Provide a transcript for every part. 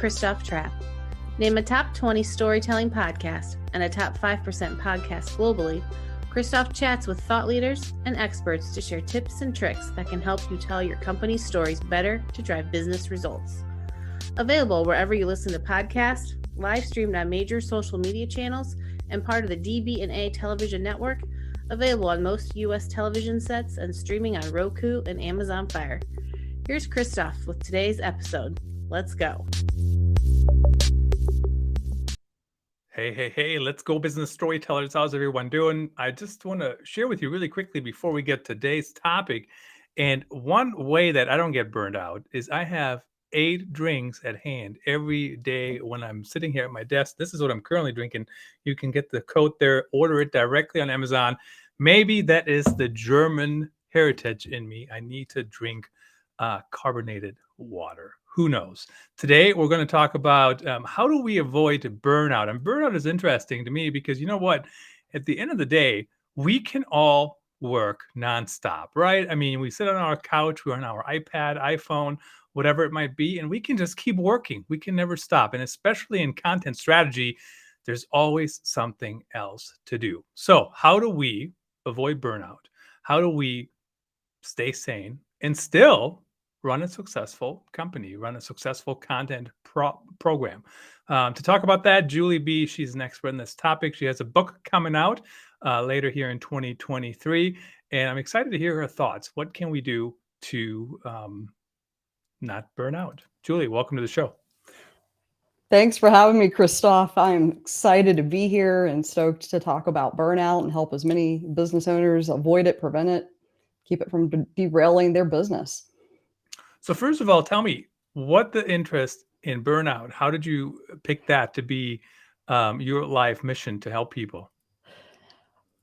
Christoph Trapp. Named a top 20 storytelling podcast and a top 5% podcast globally, Christoph chats with thought leaders and experts to share tips and tricks that can help you tell your company's stories better to drive business results. Available wherever you listen to podcasts, live streamed on major social media channels, and part of the DB&A television network, available on most U.S. television sets and streaming on Roku and Amazon Fire. Here's Christoph with today's episode. Let's go. Hey, let's go business storytellers. How's everyone doing? I just want to share with you really quickly before we get to today's topic. And one way that I don't get burned out is I have 8 drinks at hand every day when I'm sitting here at my desk. This is what I'm currently drinking. You can get the code there, order it directly on Amazon. Maybe that is the German heritage in me. I need to drink carbonated water. Who knows? Today, we're going to talk about how do we avoid burnout. And burnout is interesting to me because you know what? At the end of the day, we can all work nonstop, right? I mean, we sit on our couch, we're on our iPad, iPhone, whatever it might be, and we can just keep working. We can never stop. And especially in content strategy, there's always something else to do. So how do we avoid burnout? How do we stay sane and still run a successful company, run a successful content program? To talk about that, Julie B., she's an expert in this topic. She has a book coming out later here in 2023, and I'm excited to hear her thoughts. What can we do to not burn out? Julie, welcome to the show. Thanks for having me, Christoph. I'm excited to be here and stoked to talk about burnout and help as many business owners avoid it, prevent it, keep it from derailing their business. So first of all, tell me what the interest in burnout, how did you pick that to be your life mission to help people?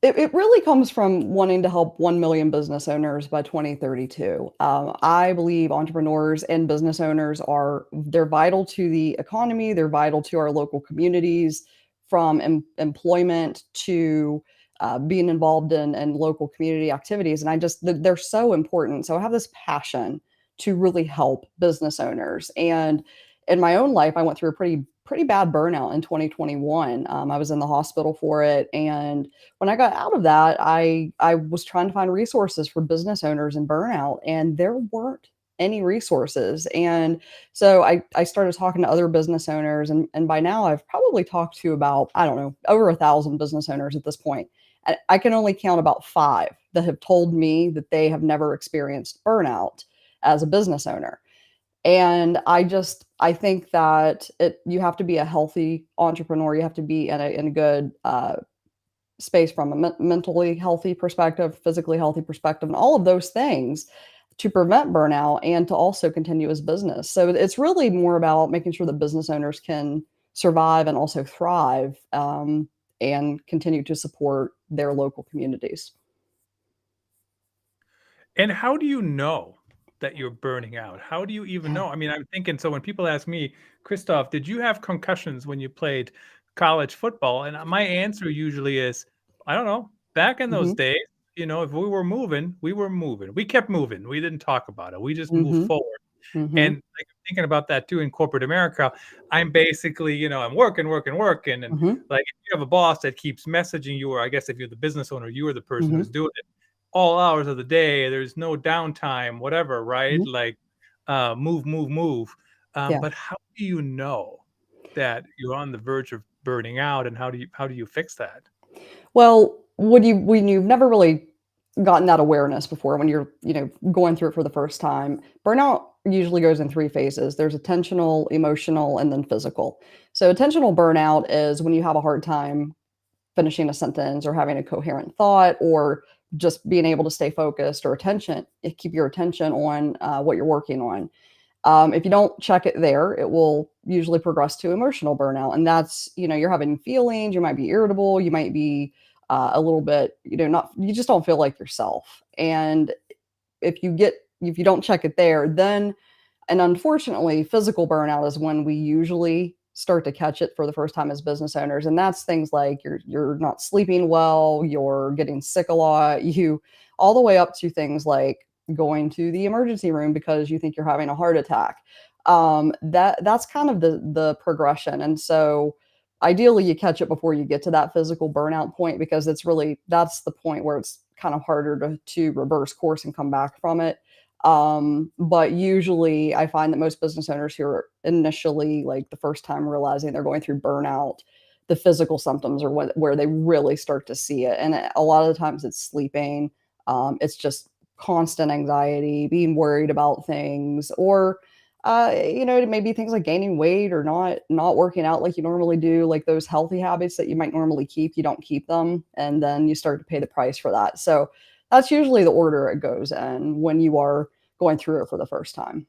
It really comes from wanting to help 1 million business owners by 2032. I believe entrepreneurs and business owners they're vital to the economy. They're vital to our local communities, from employment to being involved in local community activities. And they're so important. So I have this passion to really help business owners. And in my own life, I went through a pretty bad burnout in 2021. I was in the hospital for it. And when I got out of that, I was trying to find resources for business owners in burnout, and there weren't any resources. And so I started talking to other business owners. And by now I've probably talked to about, I don't know, over 1,000 business owners at this point. I can only count about 5 that have told me that they have never experienced burnout as a business owner. And I think that you have to be a healthy entrepreneur. You have to be in a good space from a mentally healthy perspective, physically healthy perspective, and all of those things to prevent burnout and to also continue as business. So it's really more about making sure that business owners can survive and also thrive and continue to support their local communities. And how do you know that you're burning out? How do you even know? I mean, I'm thinking, so when people ask me, Christoph, did you have concussions when you played college football? And my answer usually is, I don't know. Back in those days, if we were moving, we were moving. We kept moving. We didn't talk about it. We just moved forward. And like, I'm thinking about that too in corporate America. I'm basically, I'm working. And like, if you have a boss that keeps messaging you, or I guess if you're the business owner, you are the person who's doing it all hours of the day, there's no downtime, whatever, right? Like move. But how do you know that you're on the verge of burning out, and how do you fix that? Well, when you've never really gotten that awareness before, when you're going through it for the first time, burnout usually goes in 3 phases. There's attentional, emotional, and then physical. So attentional burnout is when you have a hard time finishing a sentence or having a coherent thought, or just being able to stay focused or keep your attention on what you're working on. If you don't check it there, it will usually progress to emotional burnout. And that's, you're having feelings, you might be irritable, you might be a little bit, you just don't feel like yourself. And if you don't check it there, and unfortunately, physical burnout is when we usually start to catch it for the first time as business owners. And that's things like you're not sleeping well, you're getting sick a lot, all the way up to things like going to the emergency room because you think you're having a heart attack. That's kind of the progression. And so ideally you catch it before you get to that physical burnout point, because that's the point where it's kind of harder to reverse course and come back from it. But usually I find that most business owners who are initially, like, the first time realizing they're going through burnout, the physical symptoms are where they really start to see it. And a lot of the times it's sleeping. It's just constant anxiety, being worried about things, or maybe things like gaining weight, or not working out like you normally do, like those healthy habits that you might normally keep, you don't keep them, and then you start to pay the price for that. So that's usually the order it goes in when you are going through it for the first time.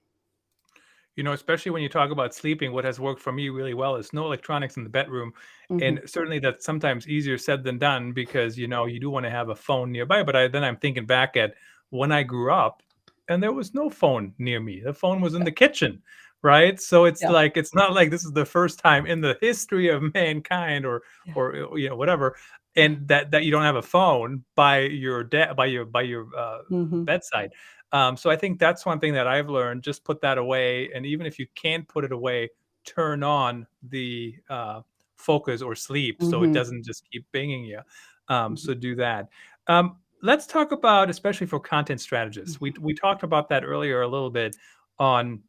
Especially when you talk about sleeping, what has worked for me really well is no electronics in the bedroom. Mhm. And certainly that's sometimes easier said than done, because, you do want to have a phone nearby. But then I'm thinking back at when I grew up, and there was no phone near me. The phone was in Yeah. the kitchen, right? So it's Yeah. like, it's not like this is the first time in the history of mankind, or Yeah. whatever, and that you don't have a phone by your Mhm. bedside. So I think that's one thing that I've learned. Just put that away, and even if you can't put it away, turn on the focus or sleep, so it Mhm. doesn't just keep binging you. Mhm. So do that. Let's talk about, especially for content strategists. Mhm. We talked about that earlier a little bit. On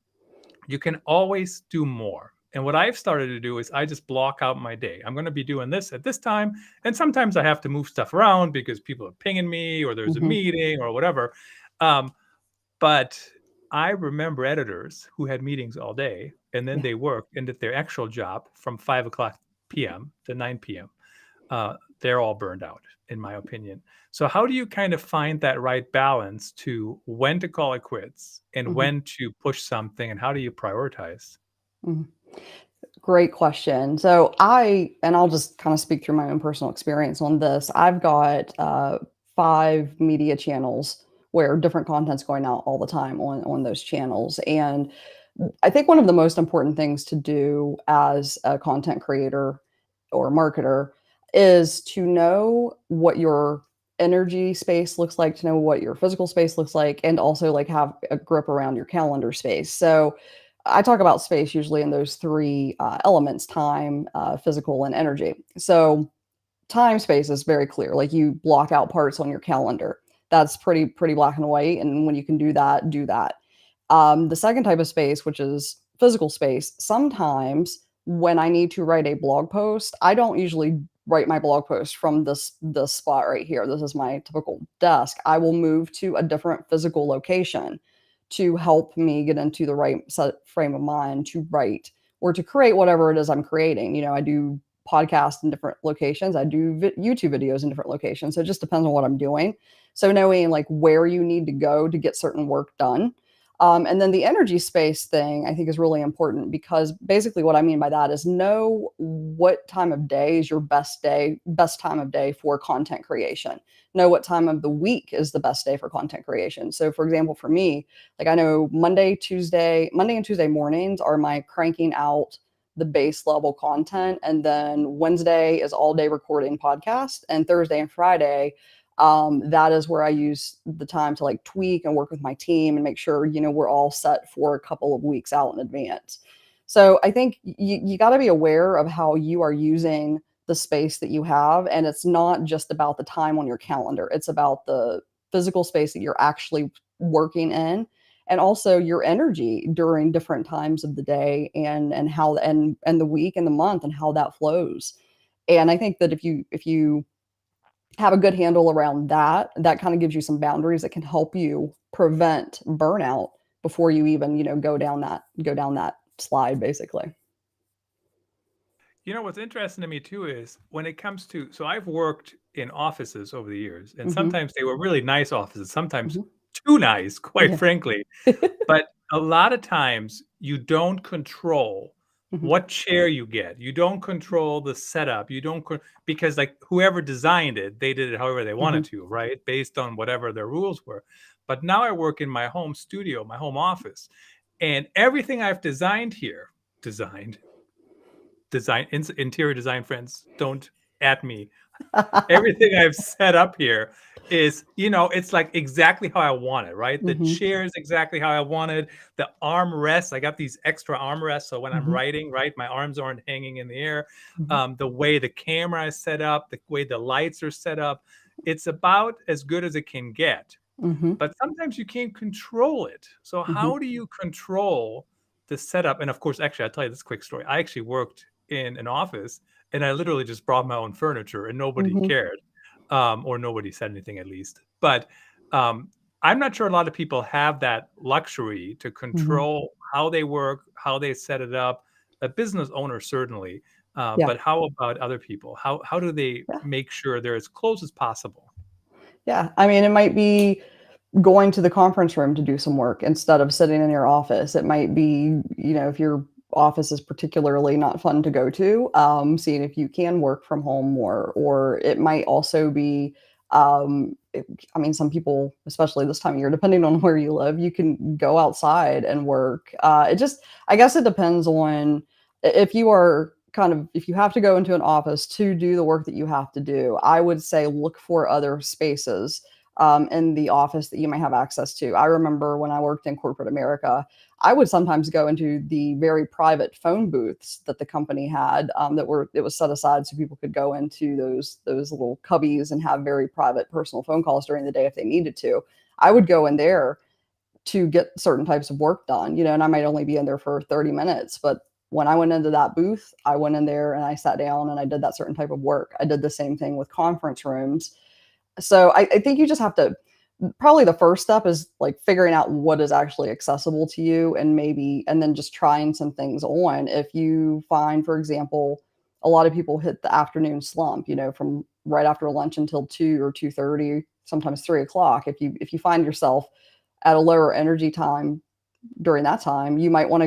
You can always do more. And what I've started to do is I just block out my day. I'm going to be doing this at this time. And sometimes I have to move stuff around because people are pinging me, or there's a Mhm. meeting or whatever. Um, but I remember editors who had meetings all day, and then Yeah. they worked and did their actual job from 5 o'clock p.m. to 9 p.m. They're all burned out, in my opinion. So, how do you kind of find that right balance to when to call it quits and Mhm. when to push something, and how do you prioritize? Mhm. Great question. And I'll just kind of speak through my own personal experience on this. I've got 5 media channels where different content's going out all the time on those channels. And I think one of the most important things to do as a content creator or marketer is to know what your energy space looks like, to know what your physical space looks like, and also, like, have a grip around your calendar space. So I talk about space usually in those three elements: time, physical, and energy. So time space is very clear. Like, you block out parts on your calendar. That's pretty black and white. And when you can do that, do that. The second type of space, which is physical space, sometimes when I need to write a blog post, I don't usually write my blog post from this spot right here. This is my typical desk. I will move to a different physical location to help me get into the right frame of mind to write or to create whatever it is I'm creating. I do podcasts in different locations. I do YouTube videos in different locations. So it just depends on what I'm doing. So knowing, like, where you need to go to get certain work done. And then the energy space thing, I think, is really important, because basically what I mean by that is know what time of day is your best time of day for content creation. Know what time of the week is the best day for content creation. So, for example, for me, like, I know Monday and Tuesday mornings are my cranking out the base level content. And then Wednesday is all day recording podcast. And Thursday and Friday, that is where I use the time to, like, tweak and work with my team and make sure, we're all set for a couple of weeks out in advance. So I think you got to be aware of how you are using the space that you have. And it's not just about the time on your calendar, it's about the physical space that you're actually working in, and also your energy during different times of the day, and how and the week and the month, and how that flows. And I think that if you have a good handle around that, that kind of gives you some boundaries that can help you prevent burnout before you even, go down that slide, basically. What's interesting to me too is when it comes to, so I've worked in offices over the years, and Mhm. sometimes they were really nice offices, sometimes Mhm. too nice, quite Yeah. frankly. But a lot of times you don't control Mhm. what chair you get. You don't control the setup. You don't because, like, whoever designed it, they did it however they wanted Mhm. to, right? Based on whatever their rules were. But now I work in my home studio, my home office, and everything I've designed here, designed interior design friends don't at me. Everything I've set up here is, it's like exactly how I want it, right? The Mhm, chair is exactly how I wanted. The armrests, I got these extra armrests, so when I'm mhm, writing, right, my arms aren't hanging in the air. mhm, The way the camera is set up, the way the lights are set up, it's about as good as it can get. mhm, But sometimes you can't control it. So mhm, how do you control the setup? And of course, actually, I'll tell you this quick story. I actually worked in an office and I literally just brought my own furniture and nobody mhm, cared, or nobody said anything at least. But um, I'm not sure a lot of people have that luxury to mhm. control how they work, how they set it up. A business owner certainly, Yeah, but how about other people? How do they yeah, make sure they're as close as possible? yeah. I mean, it might be going to the conference room to do some work instead of sitting in your office. It might be, if your office is particularly not fun to go to, seeing if you can work from home more. Or it might also be, I mean, some people, especially this time of year, depending on where you live, you can go outside and work. I guess it depends on if you are if you have to go into an office to do the work that you have to do. I would say look for other spaces in the office that you might have access to. I remember when I worked in corporate America, I would sometimes go into the very private phone booths that the company had, it was set aside so people could go into those little cubbies and have very private personal phone calls during the day if they needed to. I would go in there to get certain types of work done, and I might only be in there for 30 minutes, but when I went into that booth, I went in there and I sat down and I did that certain type of work. I did the same thing with conference rooms. So I think you just have to, probably the first step is like figuring out what is actually accessible to you, and then just trying some things on. If you find, for example, a lot of people hit the afternoon slump, from right after lunch until 2 or 2:30, sometimes 3 o'clock. If you find yourself at a lower energy time during that time, you might want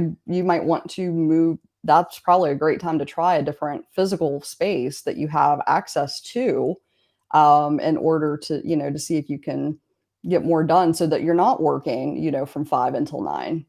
to move. That's probably a great time to try a different physical space that you have access to, in order to see if you can get more done so that you're not working, from 5 until 9,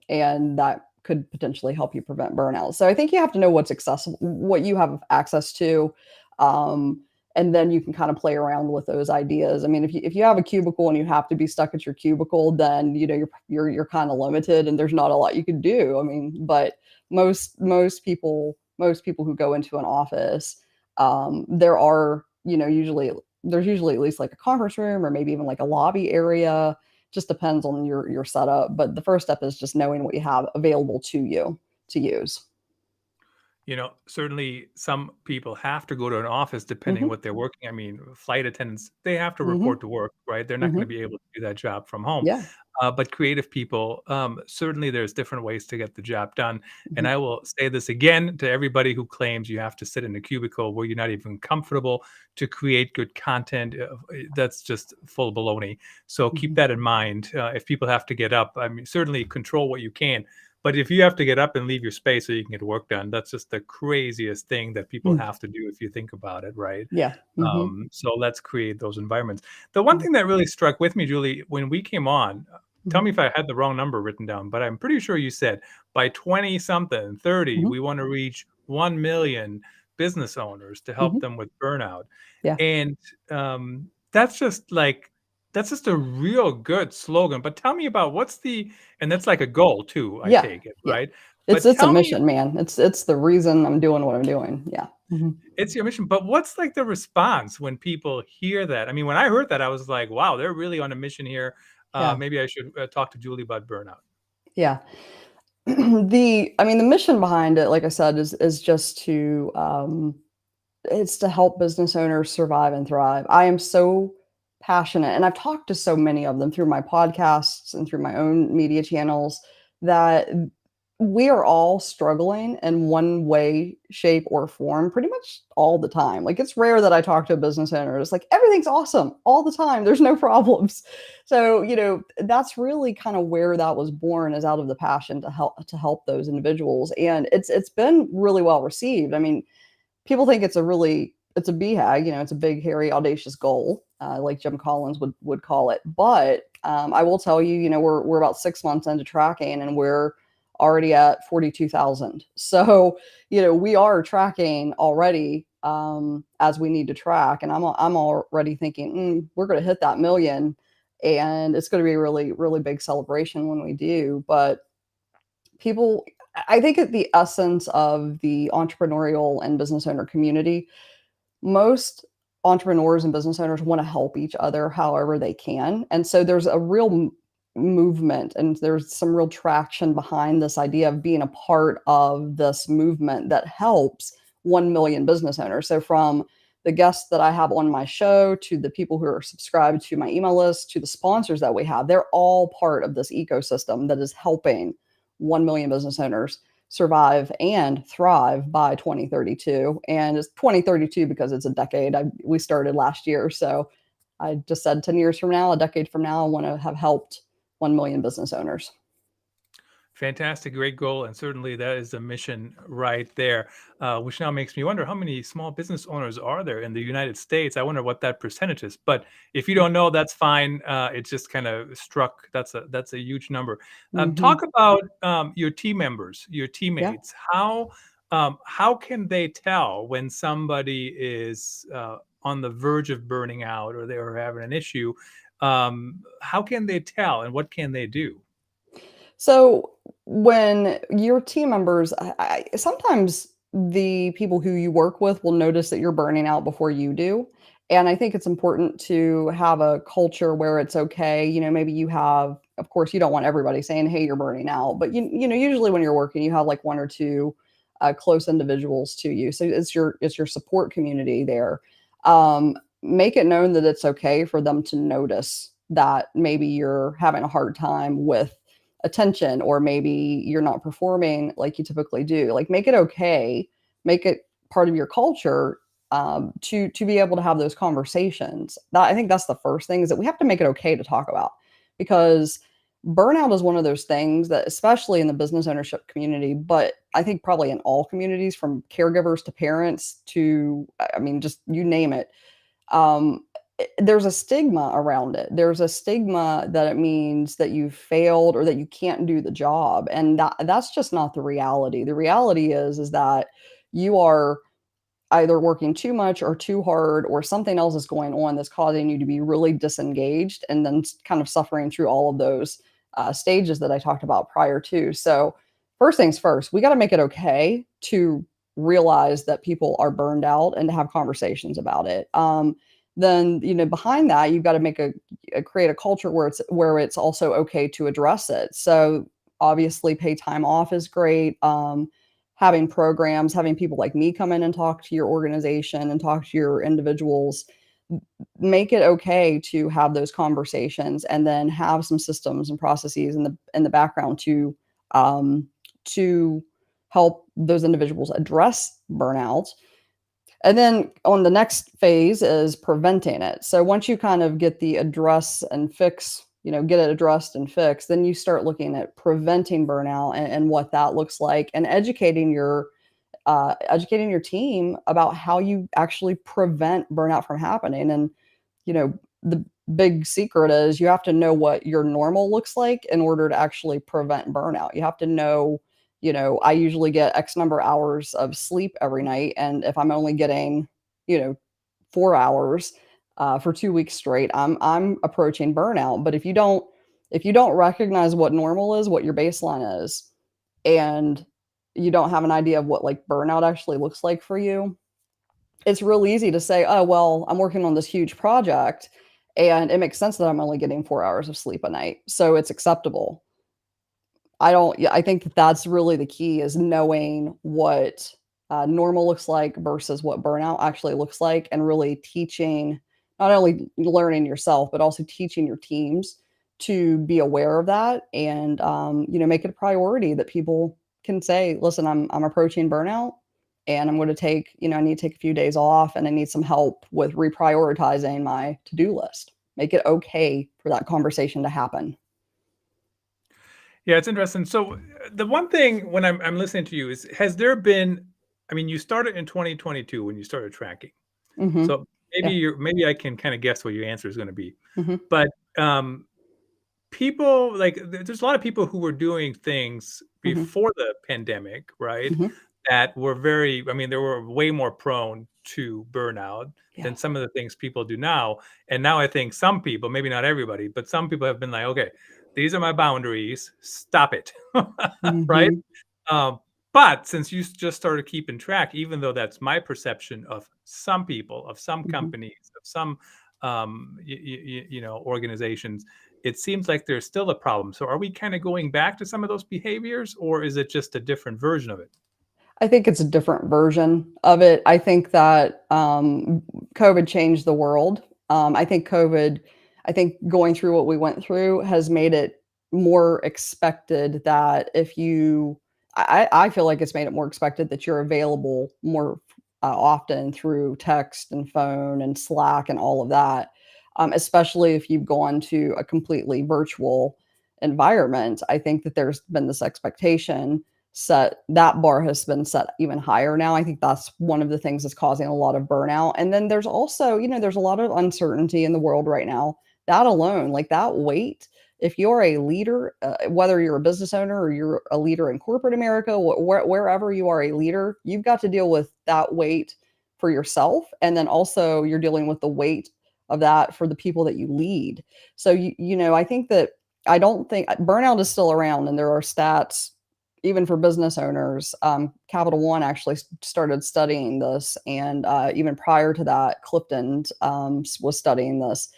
and that could potentially help you prevent burnout. So I think you have to know what's accessible, what you have access to, um, and then you can kind of play around with those ideas. I mean, if you have a cubicle and you have to be stuck at your cubicle, then you're kind of limited, and there's not a lot you can do. I mean, but most people who go into an office, there are usually there's usually at least like a conference room or maybe even like a lobby area. Just depends on your setup, but the first step is just knowing what you have available to you to use. Certainly some people have to go to an office depending Mhm, what they're working. I mean, flight attendants, they have to mhm, report to work, right? They're not going to mhm. be able to do that job from home. Yeah. But creative people, certainly there's different ways to get the job done. And Mhm, I will say this again to everybody who claims you have to sit in a cubicle where you're not even comfortable to create good content. That's just full baloney. So keep mhm, that in mind. If people have to get up, I mean, certainly control what you can. But if you have to get up and leave your space so you can get work done, that's just the craziest thing that people mm. have to do if you think about it, right? Yeah. Mhm, So let's create those environments. The one mm, thing that really struck with me, Julie, when we came on, tell mhm, me if I had the wrong number written down, but I'm pretty sure you said by 20 something, 30, mhm, we want to reach 1 million business owners to help mhm. them with burnout. Yeah. And that's just like, that's just a real good slogan. But tell me about and that's like a goal too, I Yeah. take it, Yeah. right? It's But it's a tell me, mission, man. It's the reason I'm doing what I'm doing. Yeah. Mhm. it's your mission, but what's like the response when people hear that? I mean, when I heard that, I was like, wow, they're really on a mission here. Yeah. Maybe I should talk to Julie about burnout. Yeah. The mission behind it, like I said, is just it's to help business owners survive and thrive. I am so passionate, and I've talked to so many of them through my podcasts and through my own media channels, that we are all struggling in one way, shape, or form pretty much all the time. Like, it's rare that I talk to a business owner. It's like everything's awesome all the time. There's no problems. So, that's really kind of where that was born, is out of the passion to help those individuals. And it's been really well received. I mean, people think it's a BHAG, it's a big, hairy, audacious goal, like Jim Collins would call it. But I will tell you, we're about 6 months into tracking, and we're already at 42,000. So, we are tracking already as we need to track. And I'm already thinking, we're going to hit that million, and it's going to be a really, really big celebration when we do. But people, I think at the essence of the entrepreneurial and business owner community, most entrepreneurs and business owners want to help each other however they can. And so there's a real movement, and there's some real traction behind this idea of being a part of this movement that helps 1 million business owners. So from the guests that I have on my show, to the people who are subscribed to my email list, to the sponsors that we have, they're all part of this ecosystem that is helping 1 million business owners survive and thrive by 2032. And it's 2032 because it's a decade. We started last year. So I just said 10 years from now, a decade from now, I want to have helped 1 million business owners. Fantastic, great goal, and certainly that is the mission right there, which now makes me wonder how many small business owners are there in the United States. I wonder what that percentage is. But if you don't know, that's fine. It just kind of struck. That's a huge number. Talk about your team members, your teammates. Yeah. How can they tell when somebody is on the verge of burning out, or they are having an issue? How can they tell, and what can they do? So when your team members, sometimes the people who you work with will notice that you're burning out before you do. And I think it's important to have a culture where it's okay. Maybe you have, of course, you don't want everybody saying, "Hey, you're burning out," but usually when you're working, you have like one or two close individuals to you. So it's your support community there. Make it known that it's okay for them to notice that maybe you're having a hard time with attention, or maybe you're not performing like you typically do. Like, make it okay, make it part of your culture, to be able to have those conversations. I think that's the first thing, is that we have to make it okay to talk about, because burnout is one of those things that, especially in the business ownership community, but I think probably in all communities, from caregivers to parents to, I mean, just you name it, there's a stigma around it. There's a stigma that it means that you failed, or that you can't do the job. And that's just not the reality. The reality is that you are either working too much or too hard, or something else is going on that's causing you to be really disengaged, and then kind of suffering through all of those stages that I talked about prior to. So first things first, we got to make it okay to realize that people are burned out, and to have conversations about it. Then behind that, you've got to create a culture where it's also okay to address it. So obviously, pay time off is great. Having programs, having people like me come in and talk to your organization and talk to your individuals, make it okay to have those conversations, and then have some systems and processes in the background to help those individuals address burnout. And then on the next phase is preventing it. So once you kind of get the address and fix, get it addressed and fixed, then you start looking at preventing burnout, and what that looks like, and educating your team about how you actually prevent burnout from happening. And, the big secret is you have to know what your normal looks like in order to actually prevent burnout. You have to know, I usually get X number of hours of sleep every night. And if I'm only getting, 4 hours for 2 weeks straight, I'm approaching burnout. But if you don't recognize what normal is, what your baseline is, and you don't have an idea of what like burnout actually looks like for you, it's real easy to say, oh, well, I'm working on this huge project, and it makes sense that I'm only getting 4 hours of sleep a night, so it's acceptable. I think that's really the key, is knowing what normal looks like versus what burnout actually looks like, and really teaching, not only learning yourself, but also teaching your teams to be aware of that, and make it a priority that people can say, listen, I'm approaching burnout, and I'm going to take, I need to take a few days off, and I need some help with reprioritizing my to-do list. Make it okay for that conversation to happen. Yeah, it's interesting. So the one thing when I'm listening to you is, has there been, I mean, you started in 2022 when you started tracking. Mm-hmm. So maybe Yeah. maybe I can kind of guess what your answer is going to be. Mm-hmm. But people, like, there's a lot of people who were doing things Mm-hmm. before the pandemic, right? Mm-hmm. that were very, I mean, they were way more prone to burnout Yeah. than some of the things people do now. And now I think some people, maybe not everybody, but some people have been like, okay, these are my boundaries. Stop it. Right. Mhm. Um, but since you just started keeping track, even though that's my perception of some people, of some Mhm. companies, of some, organizations, it seems like there's still a problem. So are we kind of going back to some of those behaviors, or is it just a different version of it? I think it's a different version of it. I think that COVID changed the world. I think going through what we went through has made it more expected that if you, I feel like it's made it more expected that you're available more often through text and phone and Slack and all of that, especially if you've gone to a completely virtual environment. I think that there's been this expectation set that bar has been set even higher now. I think that's one of the things that's causing a lot of burnout. And then there's also, there's a lot of uncertainty in the world right now. That alone, like that weight, if you're a leader, whether you're a business owner or you're a leader in corporate America, wherever you are a leader, you've got to deal with that weight for yourself. And then also you're dealing with the weight of that for the people that you lead. So, I think that I don't think burnout is still around, and there are stats even for business owners. Capital One actually started studying this, and even prior to that, Clifton was studying this.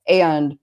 And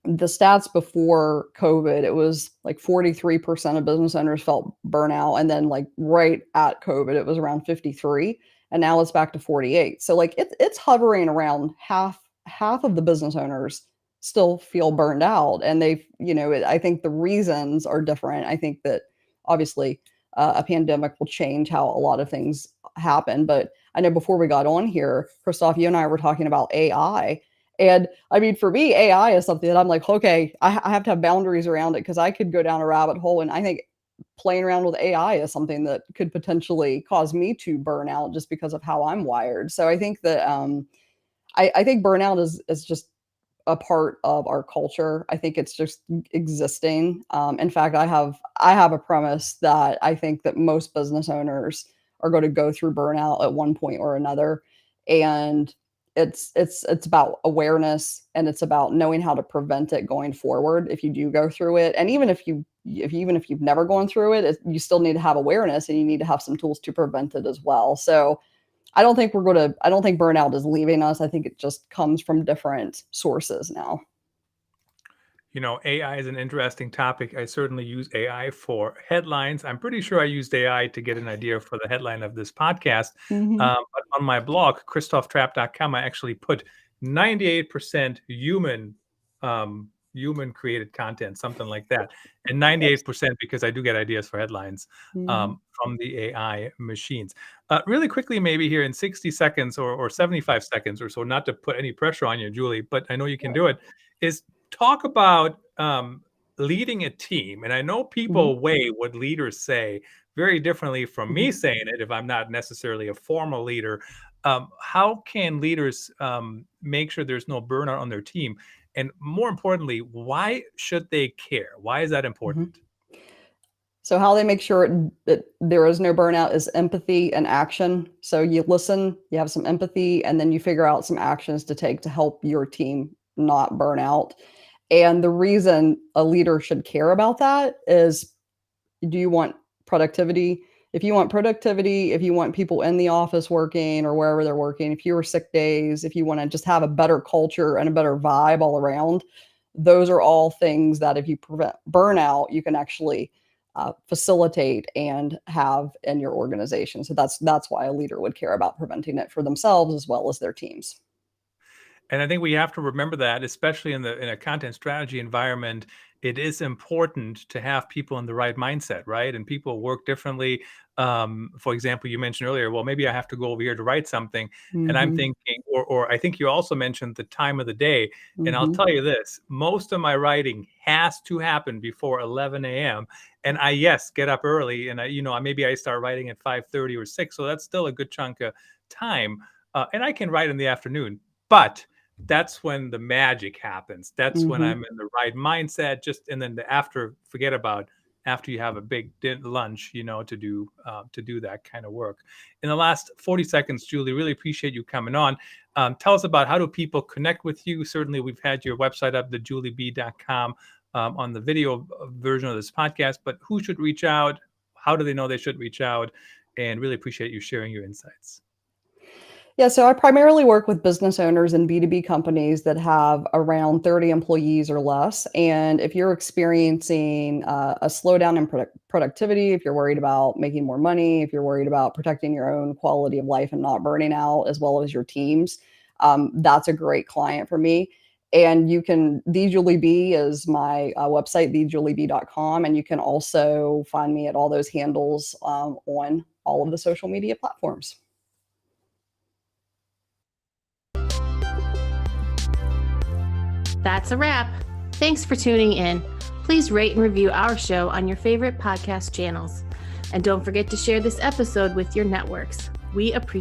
the stats before COVID, it was like 43% of business owners felt burnout, and then like right at COVID, it was around 53, and now it's back to 48. So like it's hovering around half of the business owners still feel burned out, and I think the reasons are different. I think that obviously a pandemic will change how a lot of things happen, but I know before we got on here, Christoph, you and I were talking about AI. And I mean, for me, AI is something that I'm like, okay, I have to have boundaries around it because I could go down a rabbit hole. And I think playing around with AI is something that could potentially cause me to burn out just because of how I'm wired. So I think that I think burnout is just a part of our culture. I think it's just existing. In fact, I have a premise that I think that most business owners are going to go through burnout at one point or another, and it's about awareness, and it's about knowing how to prevent it going forward if you do go through it. And even if you've never gone through it, you still need to have awareness, and you need to have some tools to prevent it as well. So I don't think burnout is leaving us. I think it just comes from different sources now. AI is an interesting topic. I certainly use AI for headlines. I'm pretty sure I used AI to get an idea for the headline of this podcast. Mhm. But on my blog, christophtrap.com, I actually put 98% human created content, something like that. And 98% because I do get ideas for headlines Mhm. from the AI machines. Really quickly, maybe here in 60 seconds or 75 seconds or so, not to put any pressure on you, Julie, but I know you can do it, is talk about leading a team. And I know Mhm. people weigh what leaders say very differently from me Mhm. saying it if I'm not necessarily a formal leader. How can leaders make sure there's no burnout on their team? And more importantly, why should they care? Why is that Mhm. important? So how they make sure that there is no burnout is empathy and action. So you listen, you have some empathy, and then you figure out some actions to take to help your team not burn out. And the reason a leader should care about that is, do you want productivity? If you want productivity, if you want people in the office working or wherever they're working, if fewer sick days, if you want to just have a better culture and a better vibe all around, those are all things that if you prevent burnout, you can actually facilitate and have in your organization. So that's why a leader would care about preventing it for themselves as well as their teams. And I think we have to remember that, especially in a content strategy environment, it is important to have people in the right mindset, right? And people work differently. For example, you mentioned earlier, well, maybe I have to go over here to write something, and I'm Mhm. thinking, or I think you also mentioned the time of the day. And I'll Mhm. tell you this: most of my writing has to happen before 11 a.m. And I, yes, get up early, and maybe I start writing at 5:30 or 6, so that's still a good chunk of time. And I can write in the afternoon, but that's when the magic happens. That's when Mhm. I'm in the right mindset. And then the after, forget about after you have a big lunch, to do that kind of work. In the last 40 seconds, Julie, really appreciate you coming on. Tell us about how do people connect with you. Certainly, we've had your website up, thejulieb.com, on the video version of this podcast, but who should reach out? How do they know they should reach out? And really appreciate you sharing your insights. Yeah, so I primarily work with business owners and B2B companies that have around 30 employees or less. And if you're experiencing a slowdown in productivity, if you're worried about making more money, if you're worried about protecting your own quality of life and not burning out, as well as your teams, that's a great client for me. And you can, The Julie B is my website, thejulieb.com. And you can also find me at all those handles on all of the social media platforms. That's a wrap. Thanks for tuning in. Please rate and review our show on your favorite podcast channels. And don't forget to share this episode with your networks. We appreciate